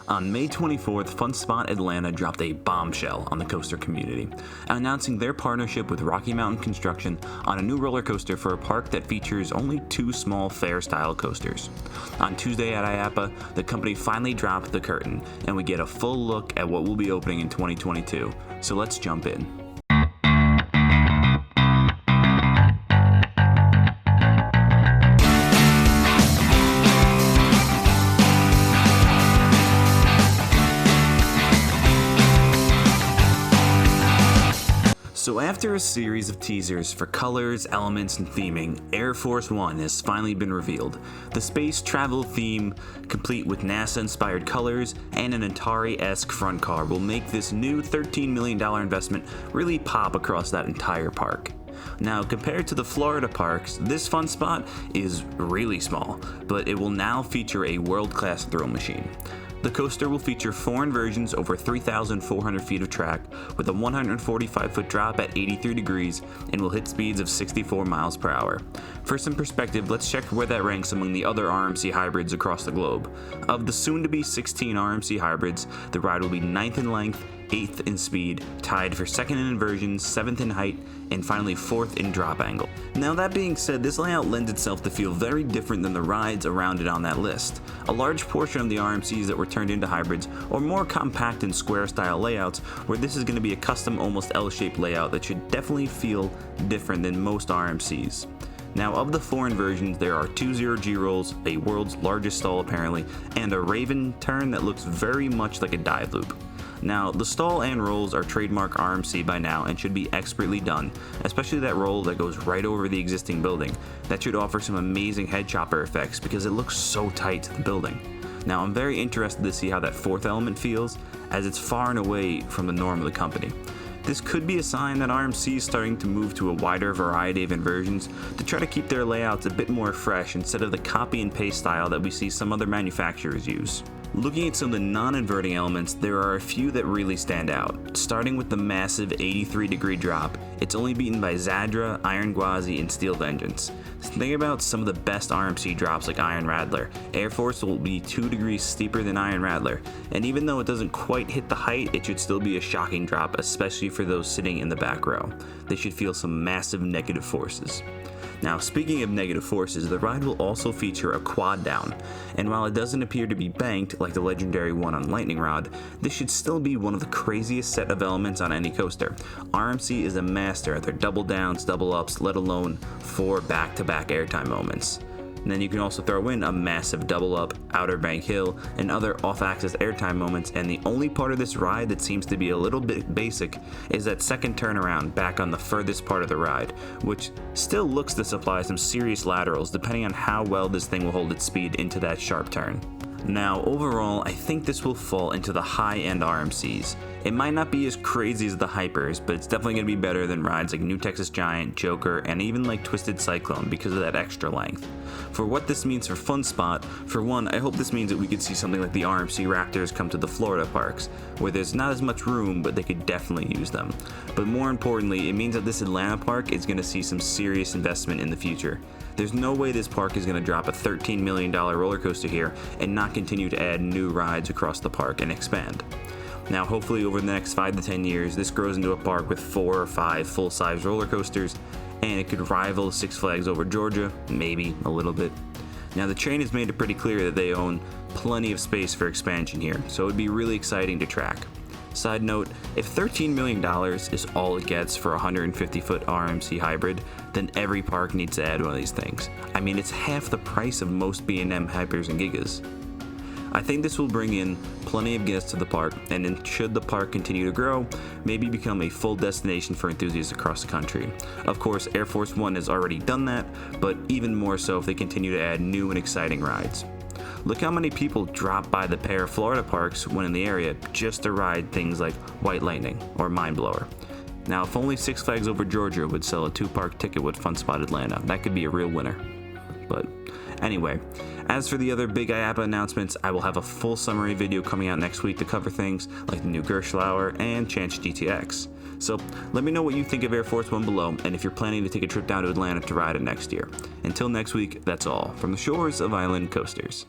On May 24th, FunSpot Atlanta dropped a bombshell on the coaster community, announcing their partnership with Rocky Mountain Construction on a new roller coaster for a park that features only two small fair-style coasters. On Tuesday at IAAPA, the company finally dropped the curtain, and we get a full look at what will be opening in 2022. So let's jump in. So after a series of teasers for colors, elements, and theming, Air Force One has finally been revealed. The space travel theme, complete with NASA-inspired colors and an Atari-esque front car, will make this new $13 million investment really pop across that entire park. Now, compared to the Florida parks, this fun spot is really small, but it will now feature a world-class thrill machine. The coaster will feature 4 inversions over 3,400 feet of track with a 145-foot drop at 83 degrees and will hit speeds of 64 miles per hour. For some perspective, let's check where that ranks among the other RMC hybrids across the globe. Of the soon-to-be 16 RMC hybrids, the ride will be 9th in length, 8th in speed, tied for 2nd in inversions, 7th in height, and finally 4th in drop angle. Now that being said, this layout lends itself to feel very different than the rides around it on that list. A large portion of the RMCs that were turned into hybrids are more compact and square style layouts, where this is going to be a custom almost L-shaped layout that should definitely feel different than most RMCs. Now, of the 4 inversions, there are 2 0G rolls, a world's largest stall apparently, and a Raven turn that looks very much like a dive loop. Now, the stall and rolls are trademark RMC by now and should be expertly done, especially that roll that goes right over the existing building. That should offer some amazing head chopper effects because it looks so tight to the building. Now, I'm very interested to see how that 4th element feels, as it's far and away from the norm of the company. This could be a sign that RMC is starting to move to a wider variety of inversions to try to keep their layouts a bit more fresh instead of the copy and paste style that we see some other manufacturers use. Looking at some of the non-inverting elements, there are a few that really stand out. Starting with the massive 83-degree drop, it's only beaten by Zadra, Iron Gwazi, and Steel Vengeance. Think about some of the best RMC drops like Iron Rattler. Air Force will be 2 degrees steeper than Iron Rattler, and even though it doesn't quite hit the height, it should still be a shocking drop, especially for those sitting in the back row. They should feel some massive negative forces. Now, speaking of negative forces, the ride will also feature a quad down, and while it doesn't appear to be banked like the legendary one on Lightning Rod, this should still be one of the craziest set of elements on any coaster. RMC is a master at their double downs, double ups, let alone 4 back-to-back airtime moments. And then you can also throw in a massive double up, Outer Bank Hill, and other off-axis airtime moments, and the only part of this ride that seems to be a little bit basic is that second turnaround back on the furthest part of the ride, which still looks to supply some serious laterals depending on how well this thing will hold its speed into that sharp turn. Now, overall, I think this will fall into the high-end RMCs. It might not be as crazy as the Hypers, but it's definitely going to be better than rides like New Texas Giant, Joker, and even like Twisted Cyclone because of that extra length. For what this means for FunSpot, for one, I hope this means that we could see something like the RMC Raptors come to the Florida parks, where there's not as much room, but they could definitely use them. But more importantly, it means that this Atlanta park is going to see some serious investment in the future. There's no way this park is going to drop a $13 million roller coaster here and not continue to add new rides across the park and expand. Now, hopefully over the next 5 to 10 years, this grows into a park with 4 or 5 full-size roller coasters, and it could rival Six Flags Over Georgia, maybe a little bit. Now, the train has made it pretty clear that they own plenty of space for expansion here, so it would be really exciting to track. Side note, if $13 million is all it gets for a 150-foot RMC hybrid, then every park needs to add one of these things. I mean, it's half the price of most B&M Hypers and Gigas. I think this will bring in plenty of guests to the park, and then should the park continue to grow, maybe become a full destination for enthusiasts across the country. Of course, Air Force One has already done that, but even more so if they continue to add new and exciting rides. Look how many people drop by the pair of Florida parks when in the area just to ride things like White Lightning or Mind Blower. Now, if only Six Flags Over Georgia would sell a 2-park ticket with FunSpot Atlanta, that could be a real winner. But anyway, as for the other big IAAPA announcements, I will have a full summary video coming out next week to cover things like the new Gerstlauer and Chance GTX. So let me know what you think of Air Force One below, and if you're planning to take a trip down to Atlanta to ride it next year. Until next week, that's all from the shores of Island Coasters.